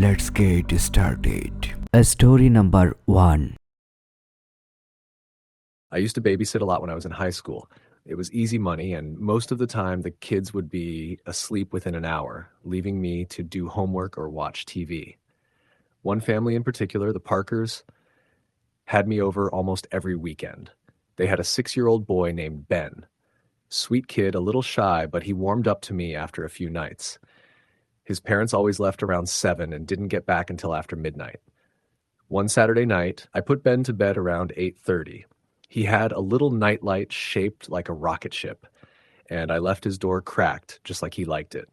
Let's get started. Story number 1. I used to babysit a lot when I was in high school. It was easy money, and most of the time the kids would be asleep within an hour, leaving me to do homework or watch TV. One family in particular, the Parkers, had me over almost every weekend. They had a 6-year-old boy named Ben. Sweet kid, a little shy, but he warmed up to me after a few nights. His parents always left around 7 and didn't get back until after midnight. One Saturday night, I put Ben to bed around 8:30. He had a little nightlight shaped like a rocket ship, and I left his door cracked just like he liked it.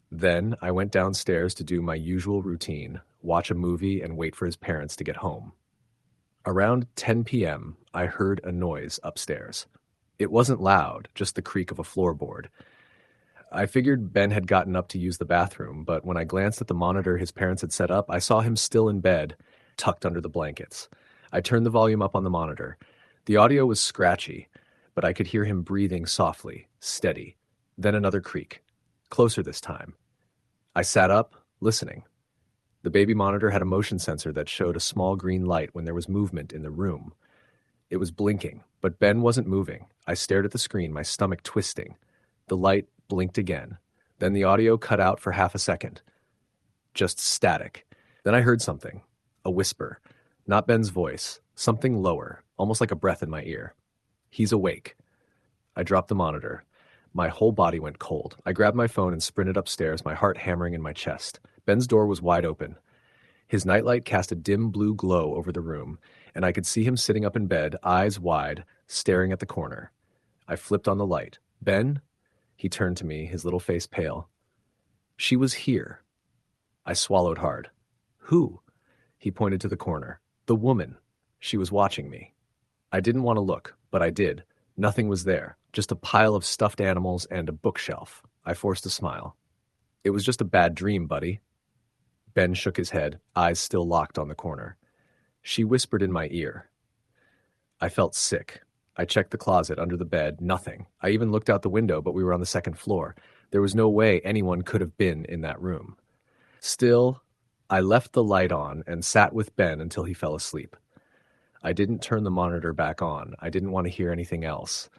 Then I went downstairs to do my usual routine, watch a movie and wait for his parents to get home. Around 10 p.m., I heard a noise upstairs. It wasn't loud, just the creak of a floorboard. I figured Ben had gotten up to use the bathroom, but when I glanced at the monitor his parents had set up, I saw him still in bed, tucked under the blankets. I turned the volume up on the monitor. The audio was scratchy, but I could hear him breathing softly, steady. Then another creak. Closer this time. I sat up, listening. The baby monitor had a motion sensor that showed a small green light when there was movement in the room. It was blinking, but Ben wasn't moving. I stared at the screen, my stomach twisting. The light blinked again. Then the audio cut out for half a second. Just static. Then I heard something. A whisper. Not Ben's voice. Something lower, almost like a breath in my ear. He's awake. I dropped the monitor. My whole body went cold. I grabbed my phone and sprinted upstairs, my heart hammering in my chest. Ben's door was wide open. His nightlight cast a dim blue glow over the room, and I could see him sitting up in bed, eyes wide, staring at the corner. I flipped on the light. Ben? He turned to me, his little face pale. She was here. I swallowed hard. Who? He pointed to the corner. The woman. She was watching me. I didn't want to look, but I did. Nothing was there, just a pile of stuffed animals and a bookshelf. I forced a smile. It was just a bad dream, buddy. Ben shook his head, eyes still locked on the corner. She whispered in my ear. I felt sick. I checked the closet, under the bed, nothing. I even looked out the window, but we were on the second floor. There was no way anyone could have been in that room. Still, I left the light on and sat with Ben until he fell asleep. I didn't turn the monitor back on. I didn't want to hear anything else.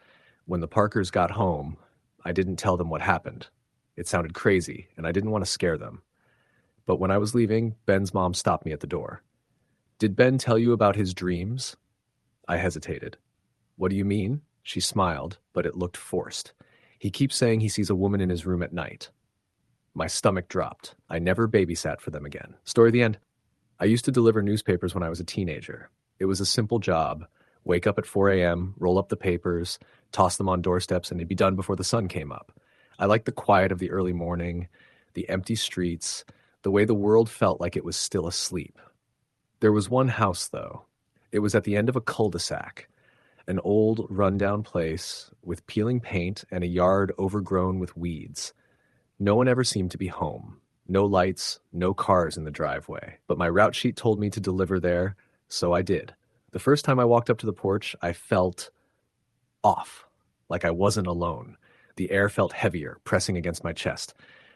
When the Parkers got home, I didn't tell them what happened. It sounded crazy, and I didn't want to scare them. But when I was leaving, Ben's mom stopped me at the door. Did Ben tell you about his dreams? I hesitated. What do you mean? She smiled, but it looked forced. He keeps saying he sees a woman in his room at night. My stomach dropped. I never babysat for them again. Story the end. I used to deliver newspapers when I was a teenager. It was a simple job. Wake up at 4 a.m., roll up the papers, toss them on doorsteps, and it'd be done before the sun came up. I liked the quiet of the early morning, the empty streets, the way the world felt like it was still asleep. There was one house, though. It was at the end of a cul-de-sac, an old, rundown place with peeling paint and a yard overgrown with weeds. No one ever seemed to be home. No lights, no cars in the driveway. But my route sheet told me to deliver there, so I did. The first time I walked up to the porch, I felt off, like I wasn't alone. The air felt heavier, pressing against my chest.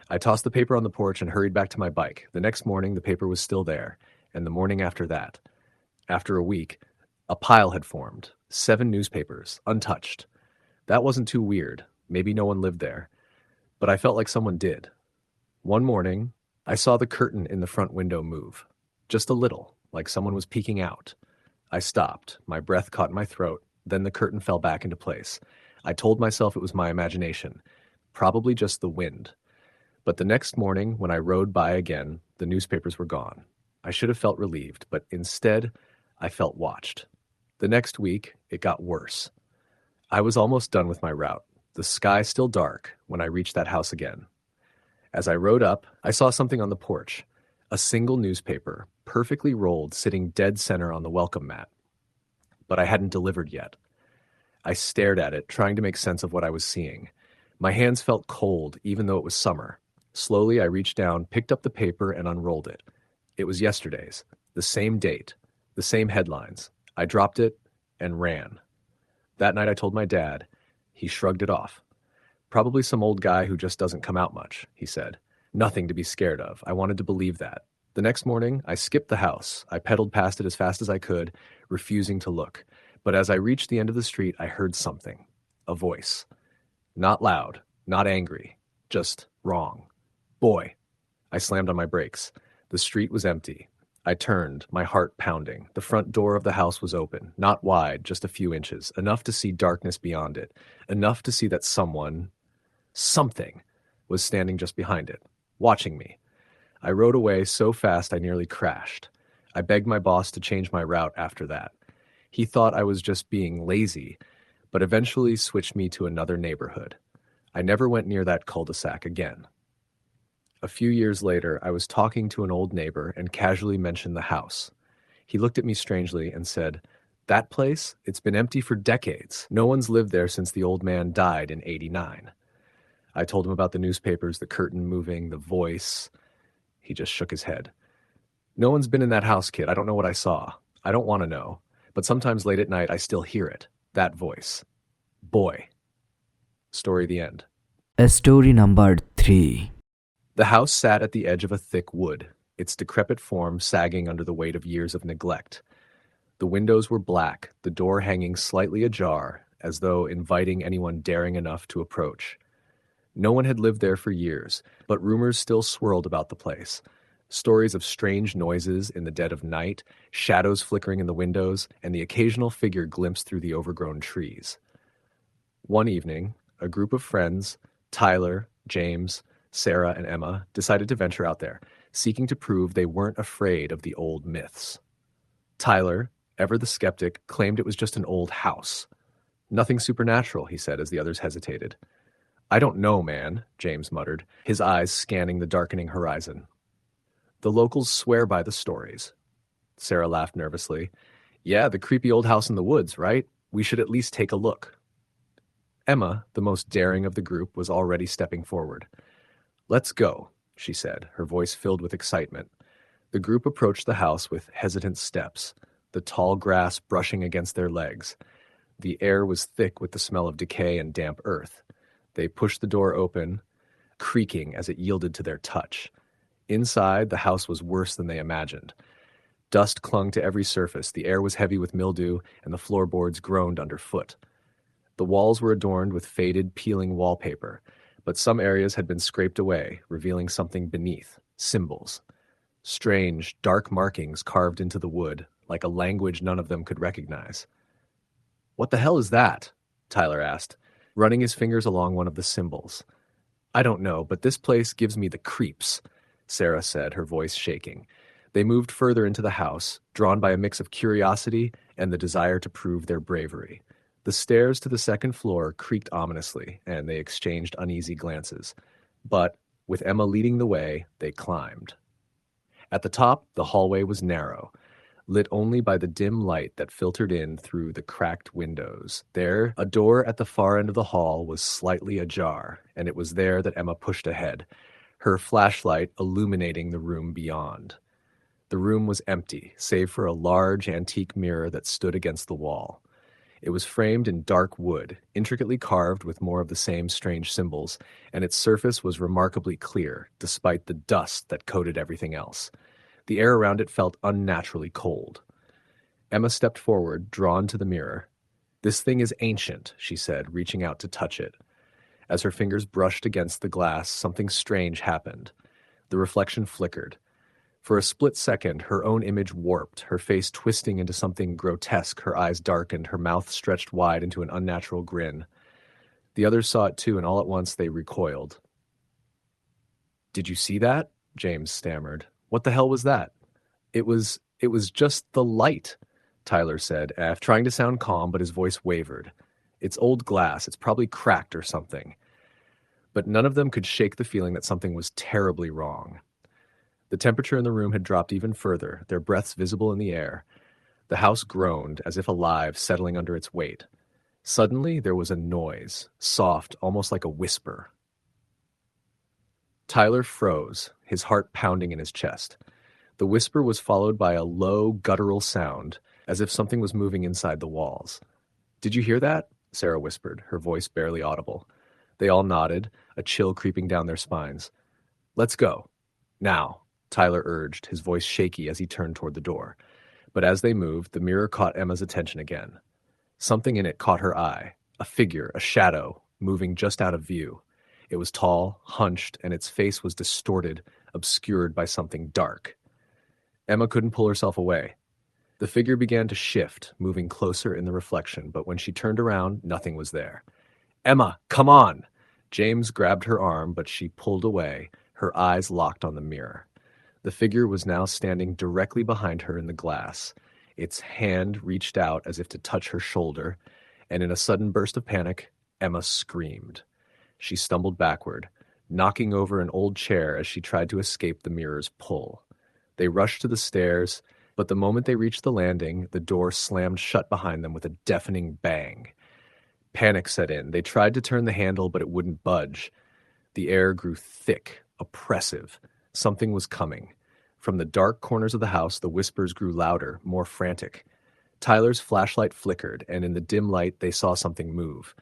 I tossed the paper on the porch and hurried back to my bike. The next morning, the paper was still there, and the morning after that. After a week, a pile had formed. 7 newspapers, untouched. That wasn't too weird. Maybe no one lived there. But I felt like someone did. One morning, I saw the curtain in the front window move. Just a little, like someone was peeking out. I stopped. My breath caught in my throat. Then the curtain fell back into place. I told myself it was my imagination. Probably just the wind. But the next morning, when I rode by again, the newspapers were gone. I should have felt relieved, but instead, I felt watched. The next week, it got worse. I was almost done with my route, the sky still dark, when I reached that house again. As I rode up, I saw something on the porch. A single newspaper, perfectly rolled, sitting dead center on the welcome mat. But I hadn't delivered yet. I stared at it, trying to make sense of what I was seeing. My hands felt cold, even though it was summer. Slowly, I reached down, picked up the paper, and unrolled it. It was yesterday's, the same date, the same headlines. I dropped it and ran. That night I told my dad. He shrugged it off. Probably some old guy who just doesn't come out much, he said. Nothing to be scared of. I wanted to believe that. The next morning, I skipped the house. I pedaled past it as fast as I could, refusing to look. But as I reached the end of the street, I heard something. A voice. Not loud, not angry, just wrong. Boy. I slammed on my brakes. The street was empty. I turned, my heart pounding. The front door of the house was open, not wide, just a few inches, enough to see darkness beyond it, enough to see that something, was standing just behind it, watching me. I rode away so fast I nearly crashed. I begged my boss to change my route after that. He thought I was just being lazy, but eventually switched me to another neighborhood. I never went near that cul-de-sac again. A few years later, I was talking to an old neighbor and casually mentioned the house. He looked at me strangely and said, "That place? It's been empty for decades. No one's lived there since the old man died in '89. I told him about the newspapers, the curtain moving, the voice. He just shook his head. "No one's been in that house, kid. I don't know what I saw. I don't want to know. But sometimes late at night, I still hear it. That voice. Boy." Story the end. Story number 3. The house sat at the edge of a thick wood, its decrepit form sagging under the weight of years of neglect. The windows were black, the door hanging slightly ajar, as though inviting anyone daring enough to approach. No one had lived there for years, but rumors still swirled about the place. Stories of strange noises in the dead of night, shadows flickering in the windows, and the occasional figure glimpsed through the overgrown trees. One evening, a group of friends, Tyler, James, Sarah, and Emma, decided to venture out there, seeking to prove they weren't afraid of the old myths. Tyler, ever the skeptic, claimed it was just an old house. "Nothing supernatural," he said as the others hesitated. "I don't know, man," James muttered, his eyes scanning the darkening horizon. "The locals swear by the stories." Sarah laughed nervously. "Yeah, the creepy old house in the woods, right? We should at least take a look." Emma, the most daring of the group, was already stepping forward. "Let's go," she said, her voice filled with excitement. The group approached the house with hesitant steps, the tall grass brushing against their legs. The air was thick with the smell of decay and damp earth. They pushed the door open, creaking as it yielded to their touch. Inside, the house was worse than they imagined. Dust clung to every surface, the air was heavy with mildew, and the floorboards groaned underfoot. The walls were adorned with faded, peeling wallpaper, but some areas had been scraped away, revealing something beneath, symbols. Strange, dark markings carved into the wood, like a language none of them could recognize. "What the hell is that?" Tyler asked, running his fingers along one of the symbols. "I don't know, but this place gives me the creeps," Sarah said, her voice shaking. They moved further into the house, drawn by a mix of curiosity and the desire to prove their bravery. The stairs to the second floor creaked ominously, and they exchanged uneasy glances. But, with Emma leading the way, they climbed. At the top, the hallway was narrow, lit only by the dim light that filtered in through the cracked windows. There, a door at the far end of the hall was slightly ajar, and it was there that Emma pushed ahead, her flashlight illuminating the room beyond. The room was empty, save for a large antique mirror that stood against the wall. It was framed in dark wood, intricately carved with more of the same strange symbols, and its surface was remarkably clear, despite the dust that coated everything else. The air around it felt unnaturally cold. Emma stepped forward, drawn to the mirror. "This thing is ancient," she said, reaching out to touch it. As her fingers brushed against the glass, something strange happened. The reflection flickered. For a split second, her own image warped, her face twisting into something grotesque, her eyes darkened, her mouth stretched wide into an unnatural grin. The others saw it too, and all at once they recoiled. "Did you see that?" James stammered. "What the hell was that?" It was just the light," Tyler said, trying to sound calm, but his voice wavered. "It's old glass. It's probably cracked or something." But none of them could shake the feeling that something was terribly wrong. The temperature in the room had dropped even further, their breaths visible in the air. The house groaned, as if alive, settling under its weight. Suddenly, there was a noise, soft, almost like a whisper. Tyler froze, his heart pounding in his chest. The whisper was followed by a low, guttural sound, as if something was moving inside the walls. "Did you hear that?" Sarah whispered, her voice barely audible. They all nodded, a chill creeping down their spines. "Let's go. Now." Tyler urged, his voice shaky as he turned toward the door. But as they moved, the mirror caught Emma's attention again. Something in it caught her eye, a figure, a shadow, moving just out of view. It was tall, hunched, and its face was distorted, obscured by something dark. Emma couldn't pull herself away. The figure began to shift, moving closer in the reflection, but when she turned around, nothing was there. "Emma, come on!" James grabbed her arm, but she pulled away, her eyes locked on the mirror. The figure was now standing directly behind her in the glass. Its hand reached out as if to touch her shoulder, and in a sudden burst of panic, Emma screamed. She stumbled backward, knocking over an old chair as she tried to escape the mirror's pull. They rushed to the stairs, but the moment they reached the landing, the door slammed shut behind them with a deafening bang. Panic set in. They tried to turn the handle, but it wouldn't budge. The air grew thick, oppressive. Something was coming. From the dark corners of the house, the whispers grew louder, more frantic. Tyler's flashlight flickered, and in the dim light, they saw something move.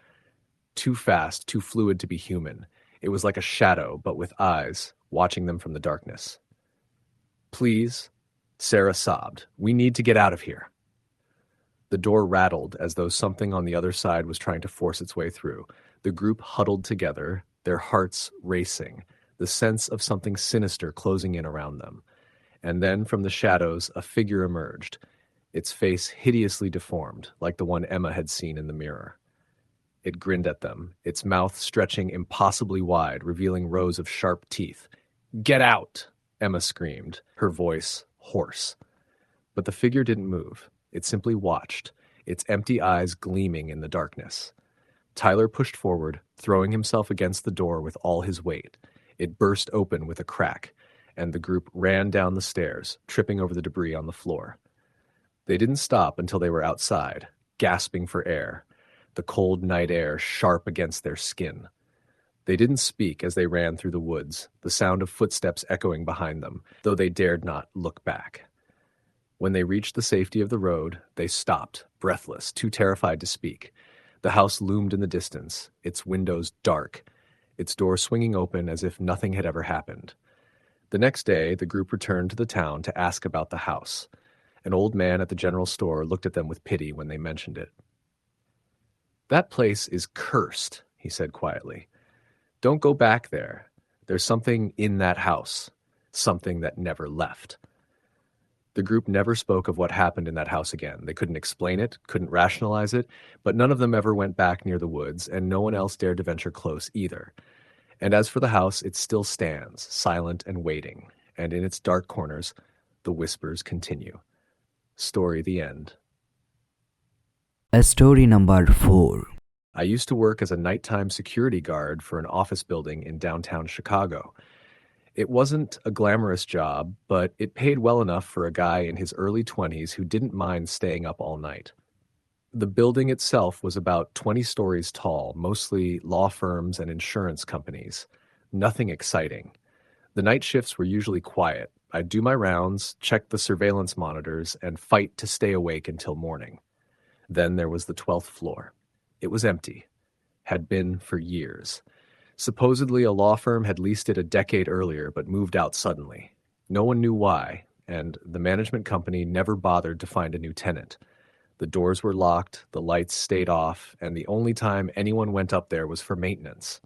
Too fast, too fluid to be human. It was like a shadow, but with eyes, watching them from the darkness. "Please," Sarah sobbed. "We need to get out of here." The door rattled as though something on the other side was trying to force its way through. The group huddled together, their hearts racing, the sense of something sinister closing in around them. And then from the shadows, a figure emerged, its face hideously deformed, like the one Emma had seen in the mirror. It grinned at them, its mouth stretching impossibly wide, revealing rows of sharp teeth. "Get out!" Emma screamed, her voice hoarse. But the figure didn't move. It simply watched, its empty eyes gleaming in the darkness. Tyler pushed forward, throwing himself against the door with all his weight. It burst open with a crack, and the group ran down the stairs, tripping over the debris on the floor. They didn't stop until they were outside, gasping for air, the cold night air sharp against their skin. They didn't speak as they ran through the woods, the sound of footsteps echoing behind them, though they dared not look back. When they reached the safety of the road, they stopped, breathless, too terrified to speak. The house loomed in the distance, its windows dark, its door swinging open as if nothing had ever happened. The next day, the group returned to the town to ask about the house. An old man at the general store looked at them with pity when they mentioned it. "That place is cursed," he said quietly. "Don't go back there. There's something in that house, something that never left." The group never spoke of what happened in that house again. They couldn't explain it, couldn't rationalize it, but none of them ever went back near the woods, and no one else dared to venture close either. And as for the house, it still stands, silent and waiting, and in its dark corners, the whispers continue. Story the end. Story number 4. I used to work as a nighttime security guard for an office building in downtown Chicago. It wasn't a glamorous job, but it paid well enough for a guy in his early 20s who didn't mind staying up all night. The building itself was about 20 stories tall, mostly law firms and insurance companies. Nothing exciting. The night shifts were usually quiet. I'd do my rounds, check the surveillance monitors, and fight to stay awake until morning. Then there was the 12th floor. It was empty. Had been for years. Supposedly a law firm had leased it a decade earlier, but moved out suddenly. No one knew why, and the management company never bothered to find a new tenant. The doors were locked, the lights stayed off, and the only time anyone went up there was for maintenance.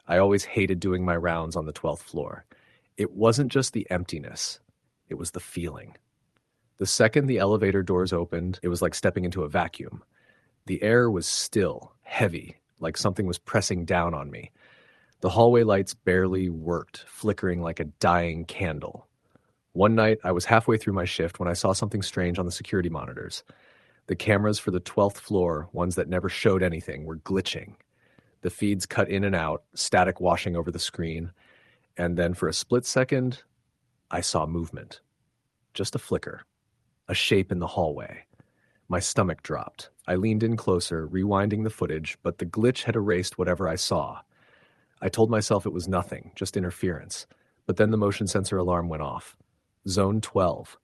I always hated doing my rounds on the 12th floor. It wasn't just the emptiness. It was the feeling. The second the elevator doors opened, it was like stepping into a vacuum. The air was still, heavy, like something was pressing down on me. The hallway lights barely worked, flickering like a dying candle. One night, I was halfway through my shift when I saw something strange on the security monitors. The cameras for the 12th floor, ones that never showed anything, were glitching. The feeds cut in and out, static washing over the screen. And then for a split second, I saw movement. Just a flicker. A shape in the hallway. My stomach dropped. I leaned in closer, rewinding the footage, but the glitch had erased whatever I saw. I told myself it was nothing, just interference. But then the motion sensor alarm went off. Zone 12.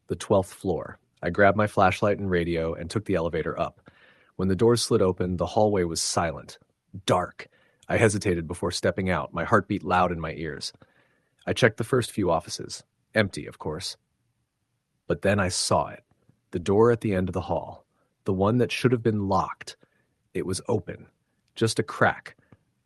The 12th floor. I grabbed my flashlight and radio and took the elevator up. When the doors slid open, the hallway was silent. Dark. I hesitated before stepping out, my heartbeat loud in my ears. I checked the first few offices. Empty, of course. But then I saw it. The door at the end of the hall. The one that should have been locked. It was open. Just a crack.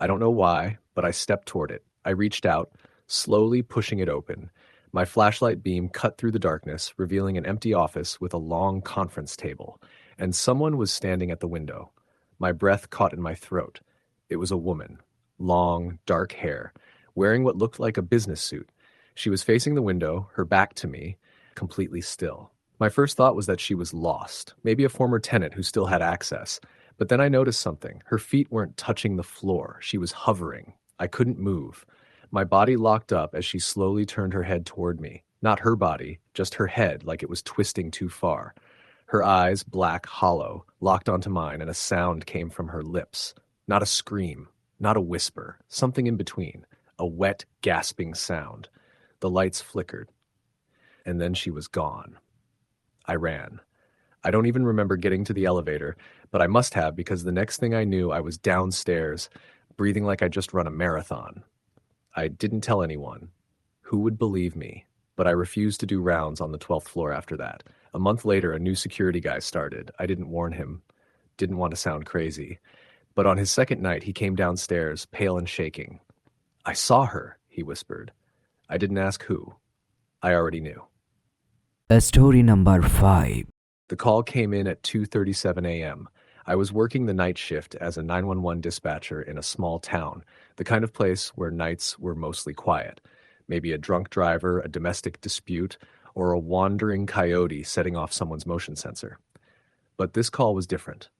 I don't know why, but I stepped toward it. I reached out, slowly pushing it open. My flashlight beam cut through the darkness, revealing an empty office with a long conference table, and someone was standing at the window. My breath caught in my throat. It was a woman. Long, dark hair, wearing what looked like a business suit. She was facing the window, her back to me, completely still. My first thought was that she was lost, maybe a former tenant who still had access. But then I noticed something. Her feet weren't touching the floor. She was hovering. I couldn't move. My body locked up as she slowly turned her head toward me. Not her body, just her head, like it was twisting too far. Her eyes, black, hollow, locked onto mine, and a sound came from her lips. Not a scream, not a whisper, something in between. A wet, gasping sound. The lights flickered. And then she was gone. I ran. I don't even remember getting to the elevator, but I must have because the next thing I knew I was downstairs, breathing like I just run a marathon. I didn't tell anyone. Who would believe me? But I refused to do rounds on the 12th floor after that. A month later, a new security guy started. I didn't warn him. Didn't want to sound crazy. But on his second night, he came downstairs, pale and shaking. "I saw her," he whispered. I didn't ask who. I already knew. Story number 5. The call came in at 2:37 a.m. I was working the night shift as a 911 dispatcher in a small town, the kind of place where nights were mostly quiet. Maybe a drunk driver, a domestic dispute, or a wandering coyote setting off someone's motion sensor. But this call was different.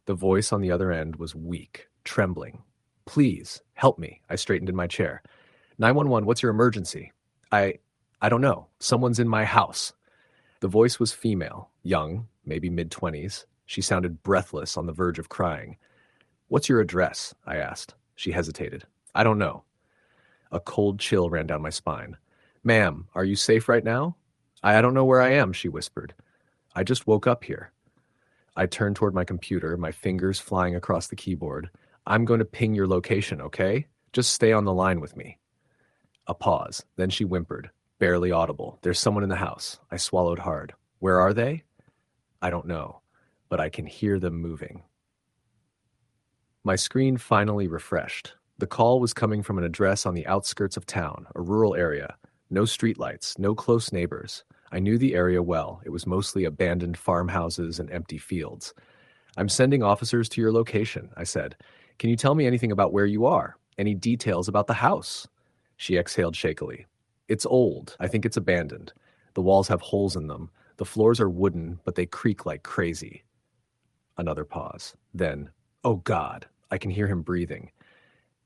The voice on the other end was weak, trembling. "Please, help me." I straightened in my chair. 911, what's your emergency? I don't know. Someone's in my house. The voice was female, young, maybe mid-20s. She sounded breathless, on the verge of crying. "What's your address?" I asked. She hesitated. "I don't know." A cold chill ran down my spine. "Ma'am, are you safe right now?" I don't know where I am," she whispered. "I just woke up here." I turned toward my computer, my fingers flying across the keyboard. "I'm going to ping your location, okay? Just stay on the line with me." A pause. Then she whimpered, barely audible. "There's someone in the house." I swallowed hard. "Where are they?" "I don't know, but I can hear them moving." My screen finally refreshed. The call was coming from an address on the outskirts of town, a rural area. No streetlights, no close neighbors. I knew the area well. It was mostly abandoned farmhouses and empty fields. "I'm sending officers to your location," I said. "Can you tell me anything about where you are? Any details about the house?" She exhaled shakily. "It's old. I think it's abandoned. The walls have holes in them. The floors are wooden, but they creak like crazy." Another pause. Then, "Oh God," I can hear him breathing.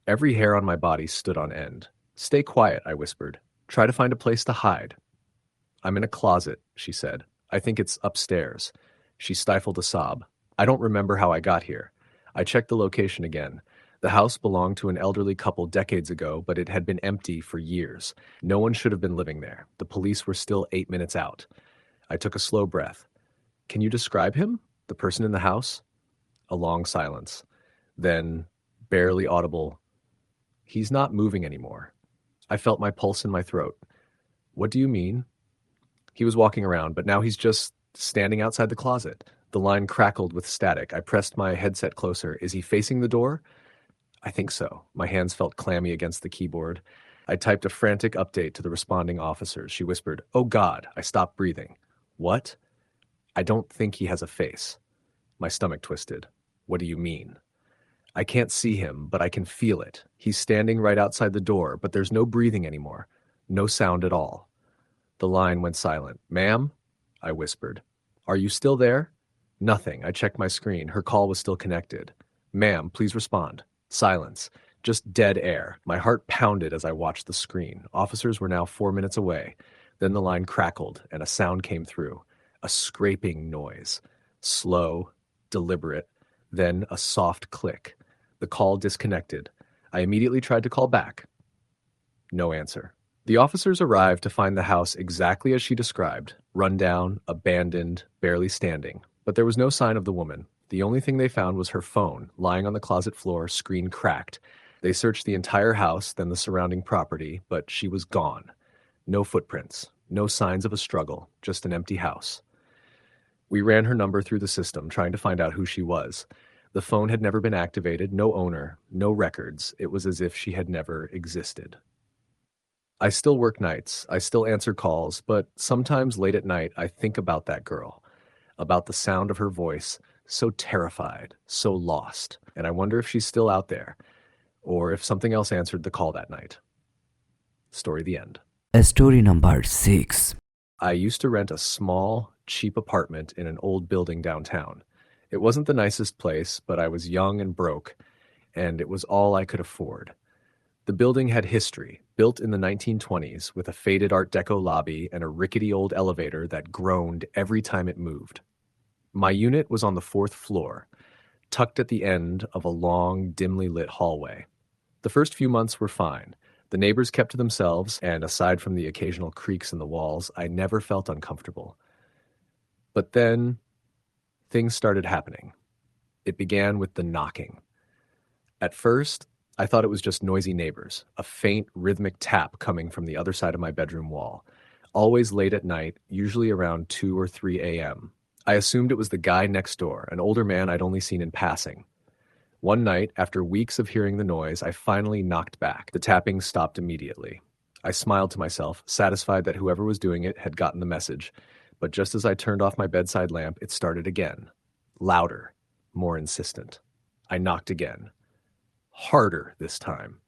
Every hair on my body stood on end. "Stay quiet," I whispered. "Try to find a place to hide." "I'm in a closet," she said. "I think it's upstairs." She stifled a sob. "I don't remember how I got here." I checked the location again. The house belonged to an elderly couple decades ago, but it had been empty for years. No one should have been living there. The police were still 8 minutes out. I took a slow breath. "Can you describe him? The person in the house?" A long silence. Then, barely audible, "He's not moving anymore." I felt my pulse in my throat. "What do you mean?" "He was walking around, but now he's just standing outside the closet." The line crackled with static. I pressed my headset closer. "Is he facing the door?" "I think so." My hands felt clammy against the keyboard. I typed a frantic update to the responding officers. She whispered, "Oh God." I stopped breathing. "What?" "I don't think he has a face." My stomach twisted. "What do you mean?" "I can't see him, but I can feel it. He's standing right outside the door, but there's no breathing anymore. No sound at all." The line went silent. "Ma'am?" I whispered. "Are you still there?" Nothing. I checked my screen. Her call was still connected. "Ma'am, please respond." Silence. Just dead air. My heart pounded as I watched the screen. Officers were now 4 minutes away. Then the line crackled, and a sound came through. A scraping noise. Slow, deliberate, then a soft click. The call disconnected. I immediately tried to call back. No answer. The officers arrived to find the house exactly as she described, run down, abandoned, barely standing. But there was no sign of the woman. The only thing they found was her phone, lying on the closet floor, screen cracked. They searched the entire house, then the surrounding property, but she was gone. No footprints, no signs of a struggle, just an empty house. We ran her number through the system, trying to find out who she was. The phone had never been activated, no owner, no records. It was as if she had never existed. I still work nights, I still answer calls, but sometimes late at night I think about that girl, about the sound of her voice, so terrified, so lost, and I wonder if she's still out there, or if something else answered the call that night. Story the end. Story number 6. I used to rent a small, cheap apartment in an old building downtown. It wasn't the nicest place, but I was young and broke, and it was all I could afford. The building had history, built in the 1920s with a faded Art Deco lobby and a rickety old elevator that groaned every time it moved. My unit was on the 4th floor, tucked at the end of a long, dimly lit hallway. The first few months were fine. The neighbors kept to themselves, and aside from the occasional creaks in the walls, I never felt uncomfortable. But then, things started happening. It began with the knocking. At first, I thought it was just noisy neighbors, a faint, rhythmic tap coming from the other side of my bedroom wall. Always late at night, usually around 2 or 3 a.m. I assumed it was the guy next door, an older man I'd only seen in passing. One night, after weeks of hearing the noise, I finally knocked back. The tapping stopped immediately. I smiled to myself, satisfied that whoever was doing it had gotten the message. But just as I turned off my bedside lamp, it started again. Louder, more insistent. I knocked again. Harder this time.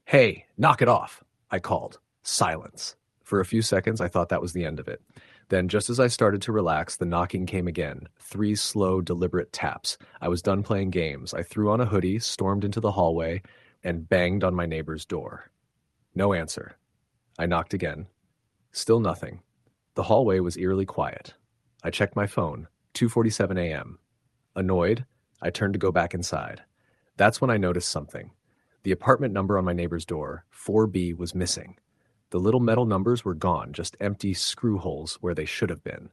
"Hey, knock it off," I called. Silence. For a few seconds, I thought that was the end of it. Then, just as I started to relax, the knocking came again. 3 slow, deliberate taps. I was done playing games. I threw on a hoodie, stormed into the hallway, and banged on my neighbor's door. No answer. I knocked again. Still nothing. The hallway was eerily quiet. I checked my phone. 2:47 a.m. Annoyed, I turned to go back inside. That's when I noticed something. The apartment number on my neighbor's door, 4B, was missing. The little metal numbers were gone, just empty screw holes where they should have been.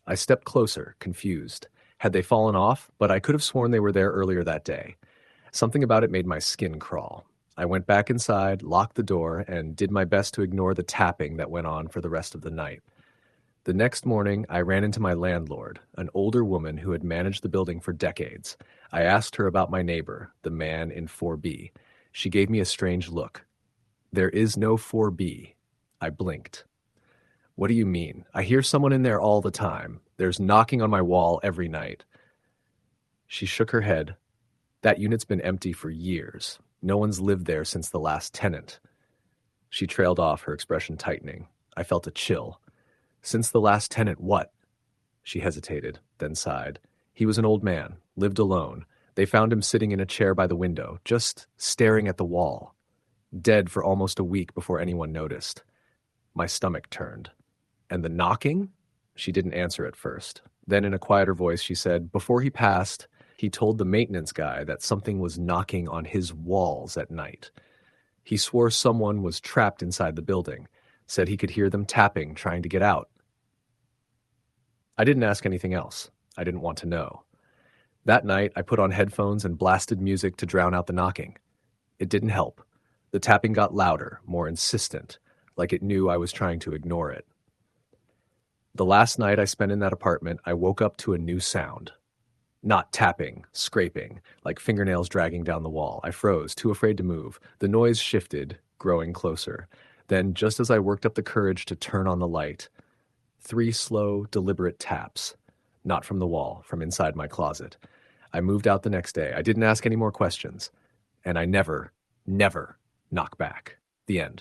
I stepped closer, confused. Had they fallen off? But I could have sworn they were there earlier that day. Something about it made my skin crawl. I went back inside, locked the door, and did my best to ignore the tapping that went on for the rest of the night. The next morning, I ran into my landlord, an older woman who had managed the building for decades. I asked her about my neighbor, the man in 4B. She gave me a strange look. "There is no 4B. I blinked. "What do you mean? I hear someone in there all the time. There's knocking on my wall every night." She shook her head. "That unit's been empty for years. No one's lived there since the last tenant." She trailed off, her expression tightening. I felt a chill. "Since the last tenant what?" She hesitated, then sighed. "He was an old man, lived alone. They found him sitting in a chair by the window, just staring at the wall. Dead for almost a week before anyone noticed." My stomach turned. "And the knocking?" She didn't answer at first. Then in a quieter voice she said, "Before he passed, he told the maintenance guy that something was knocking on his walls at night. He swore someone was trapped inside the building, said he could hear them tapping, trying to get out." I didn't ask anything else. I didn't want to know. That night, I put on headphones and blasted music to drown out the knocking. It didn't help. The tapping got louder, more insistent, like it knew I was trying to ignore it. The last night I spent in that apartment, I woke up to a new sound. Not tapping, scraping, like fingernails dragging down the wall. I froze, too afraid to move. The noise shifted, growing closer. Then, just as I worked up the courage to turn on the light, 3 slow, deliberate taps. Not from the wall, from inside my closet. I moved out the next day. I didn't ask any more questions. And I never knock back. The end.